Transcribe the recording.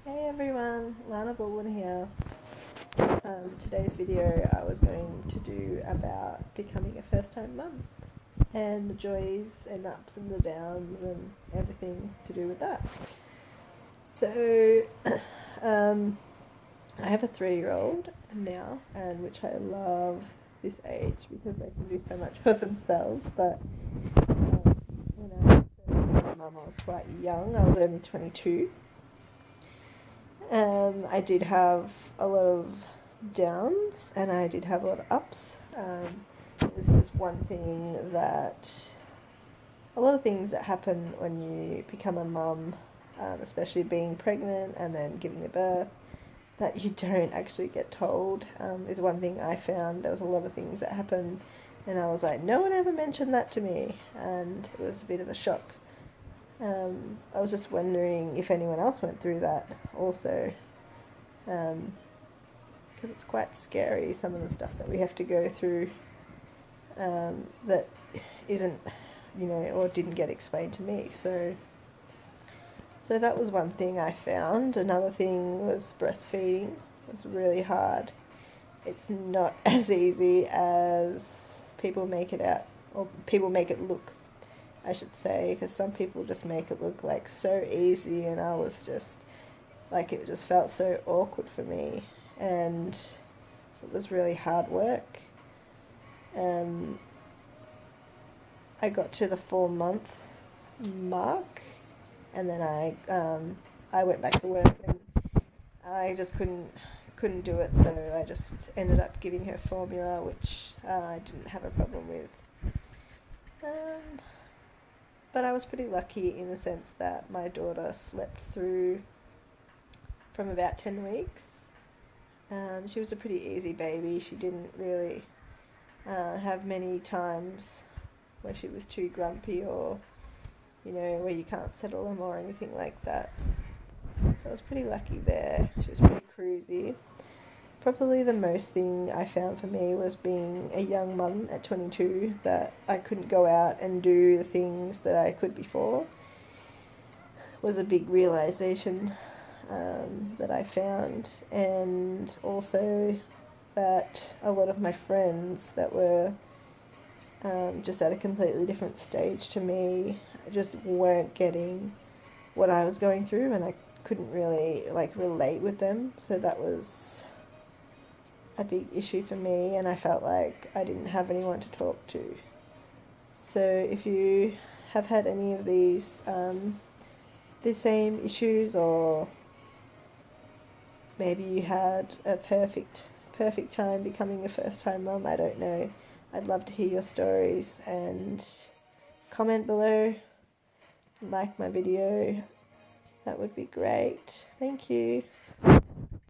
Hey everyone, Lana Baldwin here. Today's video I was going to do about becoming a first time mum and the joys and ups and the downs and everything to do with that. So, I have a 3-year-old now, and which I love this age because they can do so much for themselves. But when I first became a mum, I was quite young. I was only 22. I did have a lot of downs and I did have a lot of ups. It's just one thing that a lot of things that happen when you become a mum, especially being pregnant and then giving a birth, that you don't actually get told, is one thing I found. There was a lot of things that happened and I was like, no one ever mentioned that to me, and it was a bit of a shock. I was just wondering if anyone else went through that also, because it's quite scary, some of the stuff that we have to go through, that isn't, or didn't get explained to me. So that was one thing I found. Another thing was breastfeeding. It was really hard. It's not as easy as people make it out, or people make it look, I should say, because some people just make it look like so easy, and I was just like, it just felt so awkward for me, and it was really hard work. I got to the 4-month mark, and then I went back to work, and I just couldn't do it, so I just ended up giving her formula, which I didn't have a problem with. But I was pretty lucky in the sense that my daughter slept through from about 10 weeks. She was a pretty easy baby. She didn't really have many times where she was too grumpy, or, where you can't settle them or anything like that. So I was pretty lucky there. She was pretty cruisy. Probably the most thing I found for me was being a young mum at 22, that I couldn't go out and do the things that I could before. Was a big realization that I found, and also that a lot of my friends that were just at a completely different stage to me just weren't getting what I was going through, and I couldn't really relate with them. So that was a big issue for me, and I felt like I didn't have anyone to talk to. So if you have had any of these the same issues, or maybe you had a perfect time becoming a first time mum, I don't know. I'd love to hear your stories, and comment below, like my video. That would be great. Thank you.